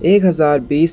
1020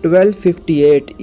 1258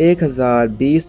1020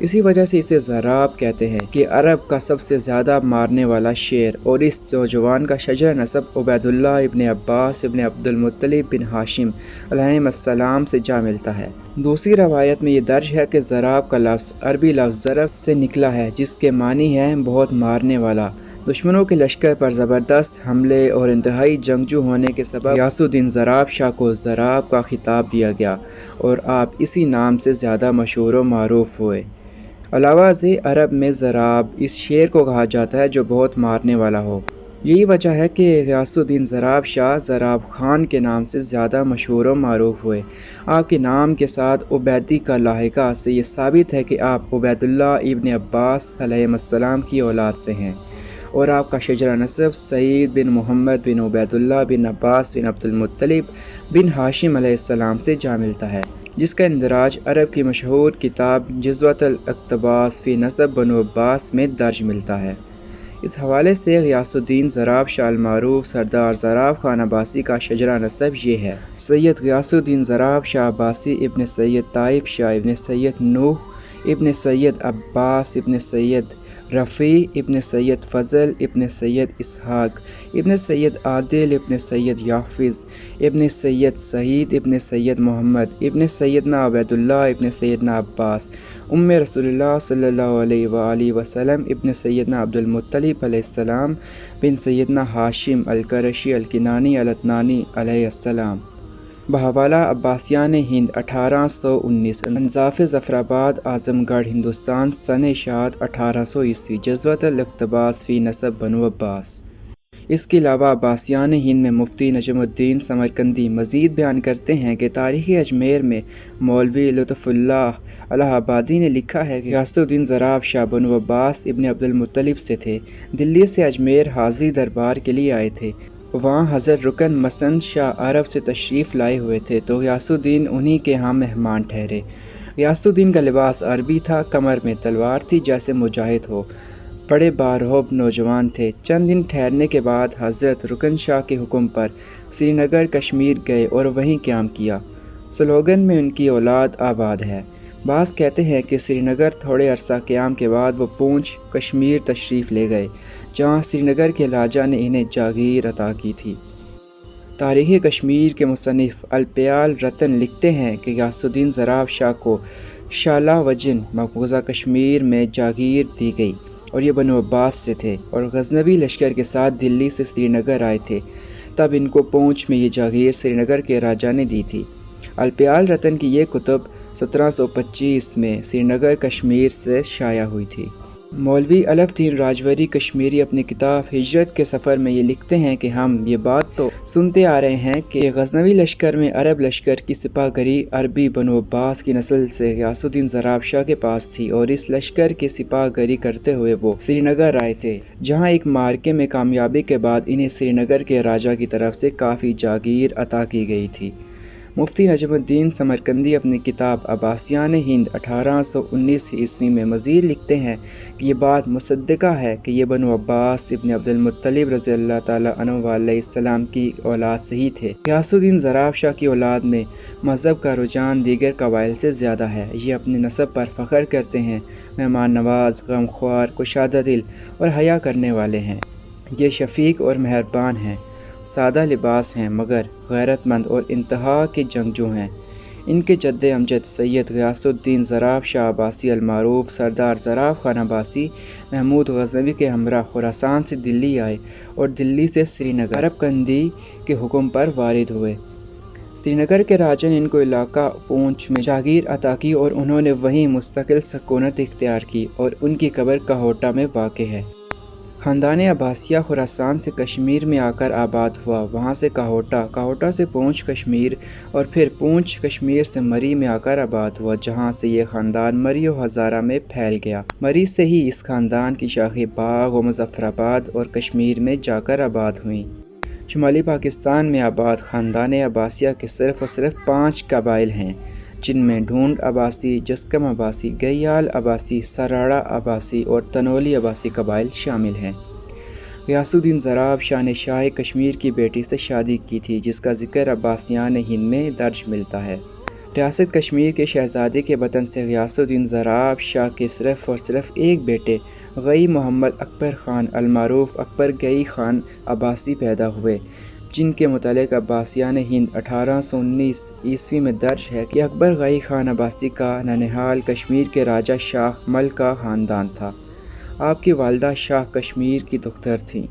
اسی وجہ سے اسے زراب کہتے ہیں کہ عرب کا سب سے زیادہ مارنے والا شیر، اور اس نوجوان کا شجرہ نسب عبید اللہ ابن عباس ابن عبد المطلب بن ہاشم علیہ السلام سے جا ملتا ہے۔ دوسری روایت میں یہ درج ہے کہ زراب کا لفظ عربی لفظ ضرب سے نکلا ہے، جس کے معنی ہے بہت مارنے والا۔ دشمنوں کے لشکر پر زبردست حملے اور انتہائی جنگجو ہونے کے سبب غیاث الدین زراب شاہ کو زراب کا خطاب دیا گیا اور آپ اسی نام سے زیادہ مشہور و معروف ہوئے۔ علاوہ ازیں عرب میں زراب اس شیر کو کہا جاتا ہے جو بہت مارنے والا ہو۔ یہی وجہ ہے کہ غیاث الدین زراب شاہ زراب خان کے نام سے زیادہ مشہور و معروف ہوئے۔ آپ کے نام کے ساتھ عبیدی کا لاحقہ سے یہ ثابت ہے کہ آپ عبید اللہ ابن عباس علیہ السلام کی اولاد سے ہیں، اور آپ کا شجرہ نسب سعید بن محمد بن عبید اللہ بن عباس بن عبد المطلب بن ہاشم علیہ السلام سے جا ملتا ہے، جس کا اندراج عرب کی مشہور کتاب جزوۃ الاقتباس فی نسب بنو عباس میں درج ملتا ہے۔ اس حوالے سے غیاث الدین زراب شاہ المعروف سردار زراب خان عباسی کا شجرہ نسب یہ ہے: سید غیاث الدین زراب شاہ عباسی ابن سید طائف شاہ ابن سید نوح ابن سید عباس ابن سید رفیع ابن سید فضل ابن سید اسحاق ابن سید عادل ابن سید یحفظ ابن سید سعید ابن سید محمد ابن سیدنا عبید اللہ ابن سیدنا عباس ام رسول اللہ صلی اللہ علیہ وآلہ وسلم ابن سیدنا عبد المطلب علیہ السلام بن سیدنا ہاشم القرشی الکنانی العدنانی علیہ السلام۔ بحوالہ عباسیان ہند 1819 انصاف ظفرآباد اعظم گڑھ ہندوستان سن اشاعت 1800 عیسوی جزوۃ الاقتباس فی نسب بنو عباس۔ اس کے علاوہ عباسیان ہند میں مفتی نجم الدین سمرقندی مزید بیان کرتے ہیں کہ تاریخ اجمیر میں مولوی لطف اللہ الہ آبادی نے لکھا ہے کہ غیاث الدین زراب شاہ بنو عباس ابن عبد المطلب سے تھے، دلی سے اجمیر حاضری دربار کے لیے آئے تھے، وہاں حضرت رکن مسند شاہ عرب سے تشریف لائے ہوئے تھے تو غیاث الدین انہی کے ہاں مہمان ٹھہرے۔ غیاث الدین کا لباس عربی تھا، کمر میں تلوار تھی جیسے مجاہد ہو، بڑے بارہوب نوجوان تھے۔ چند دن ٹھہرنے کے بعد حضرت رکن شاہ کے حکم پر سری نگر کشمیر گئے اور وہیں قیام کیا۔ سلوگن میں ان کی اولاد آباد ہے۔ بعض کہتے ہیں کہ سری نگر تھوڑے عرصہ قیام کے بعد وہ پونچھ کشمیر تشریف لے گئے، جہاں سری نگر کے راجا نے انہیں جاگیر عطا کی تھی۔ تاریخ کشمیر کے مصنف الپیال رتن لکھتے ہیں کہ غیاث الدین زراب شاہ کو شالہ وجن مقبوضہ کشمیر میں جاگیر دی گئی، اور یہ بنو عباس سے تھے اور غزنوی لشکر کے ساتھ دلی سے سری نگر آئے تھے، تب ان کو پونچھ میں یہ جاگیر سری نگر کے راجا نے دی تھی۔ الپیال رتن کی یہ کتب 1725 میں سری نگر کشمیر سے شائع ہوئی تھی۔ مولوی الف دین راجوری کشمیری اپنی کتاب ہجرت کے سفر میں یہ لکھتے ہیں کہ ہم یہ بات تو سنتے آ رہے ہیں کہ غزنوی لشکر میں عرب لشکر کی سپاہ گری عربی بنو عباس کی نسل سے غیاث الدین زراب شاہ کے پاس تھی، اور اس لشکر کی سپاہ گری کرتے ہوئے وہ سری نگر آئے تھے، جہاں ایک مارکے میں کامیابی کے بعد انہیں سری نگر کے راجا کی طرف سے کافی جاگیر عطا کی گئی تھی۔ مفتی نجم الدین سمرقندی اپنی کتاب عباسیان ہند 1819 عیسوی میں مزید لکھتے ہیں کہ یہ بات مصدقہ ہے کہ یہ بنو عباس ابن عبد المطلب رضی اللہ تعالیٰ عنہ علیہ السلام کی اولاد سے ہی تھے۔ غیاث الدین زراب شاہ کی اولاد میں مذہب کا رجحان دیگر قبائل سے زیادہ ہے، یہ اپنے نسب پر فخر کرتے ہیں، مہمان نواز، غمخوار، کشادہ دل اور حیا کرنے والے ہیں۔ یہ شفیق اور مہربان ہیں، سادہ لباس ہیں مگر غیرت مند اور انتہا کے جنگجو ہیں۔ ان کے جد امجد سید غیاث الدین زراب شاہ عباسی المعروف سردار زراب خان عباسی محمود غزنوی کے ہمراہ خراسان سے دلی آئے اور دلی سے سری نگر عرب کندی کے حکم پر وارد ہوئے۔ سری نگر کے راجا نے ان کو علاقہ پونچھ میں جاگیر عطا کی اور انہوں نے وہیں مستقل سکونت اختیار کی، اور ان کی قبر کہوٹہ میں واقع ہے۔ خاندان عباسیہ خراسان سے کشمیر میں آ کر آباد ہوا، وہاں سے کہوٹہ سے پونچھ کشمیر، اور پھر پونچھ کشمیر سے مری میں آ کر آباد ہوا، جہاں سے یہ خاندان مری و ہزارہ میں پھیل گیا۔ مری سے ہی اس خاندان کی شاخیں باغ و مظفرآباد اور کشمیر میں جا کر آباد ہوئیں۔ شمالی پاکستان میں آباد خاندان عباسیہ کے صرف اور صرف 5 قبائل ہیں، جن میں ڈھونڈ عباسی، جسکم عباسی، گیال عباسی، سراڑا عباسی اور تنولی عباسی قبائل شامل ہیں۔ غیاث الدین زراب شاہ نے شاہ کشمیر کی بیٹی سے شادی کی تھی، جس کا ذکر عباسیان ہند میں درج ملتا ہے۔ ریاست کشمیر کے شہزادے کے وطن سے غیاث الدین زراب شاہ کے صرف اور صرف ایک بیٹے غئی محمد اکبر خان المعروف اکبر گئی خان عباسی پیدا ہوئے، جن کے متعلق عباسیان ہند 1819 عیسوی میں درج ہے کہ اکبر گئی خان عباسی کا ننہال کشمیر کے راجہ شاہ مل کا خاندان تھا۔ آپ کی والدہ شاہ کشمیر کی دختر تھیں۔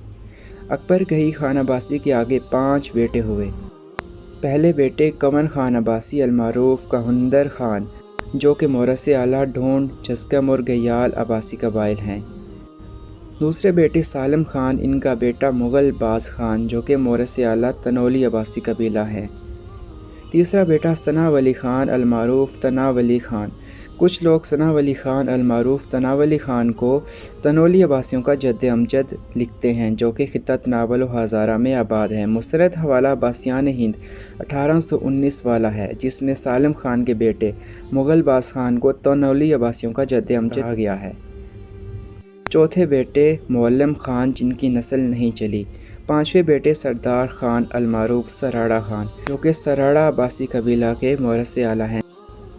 اکبر گئی خان عباسی کے آگے 5 بیٹے ہوئے۔ پہلے بیٹے کنور خان عباسی المعروف کہندر خان، جو کہ مورث اعلیٰ ڈھونڈ جزگم اور گیال عباسی قبائل ہیں۔ دوسرے بیٹے سالم خان، ان کا بیٹا مغل باز خان، جو کہ مورث اعلیٰ تنولی عباسی قبیلہ ہے۔ تیسرا بیٹا ثنا ولی خان المعروف تنا ولی خان۔ کچھ لوگ ثنا ولی خان المعروف تنا ولی خان کو تنولی عباسیوں کا جد امجد لکھتے ہیں، جو کہ خطہ ناول و ہزارہ میں آباد ہے۔ مستند حوالہ عباسیان ہند 1819 والا ہے، جس میں سالم خان کے بیٹے مغل باز خان کو تنولی عباسیوں کا جد امجد کہا گیا ہے۔ چوتھے بیٹے معلم خان، جن کی نسل نہیں چلی۔ پانچویں بیٹے سردار خان المعروف سراڑا خان، جو کہ سراڑا عباسی قبیلہ کے مورث اعلیٰ ہیں۔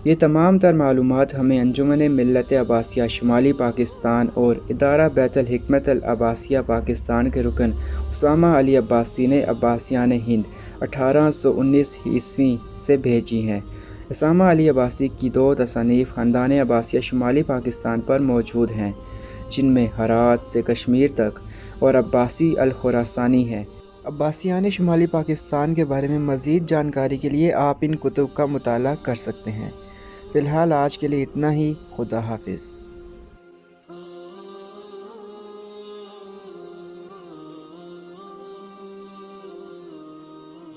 یہ تمام تر معلومات ہمیں انجمن ملت عباسیہ شمالی پاکستان اور ادارہ بیت الحکمت العباسیہ پاکستان کے رکن اسامہ علی عباسی نے عباسیان ہند 1819 عیسوی سے بھیجی ہیں۔ اسامہ علی عباسی کی 2 تصانیف خاندان عباسیہ شمالی پاکستان پر موجود ہیں، جن میں ہرات سے کشمیر تک اور عباسی الخراسانی ہے۔ عباسیان شمالی پاکستان کے بارے میں مزید جانکاری کے لیے آپ ان کتب کا مطالعہ کر سکتے ہیں۔ فی الحال آج کے لیے اتنا ہی۔ خدا حافظ۔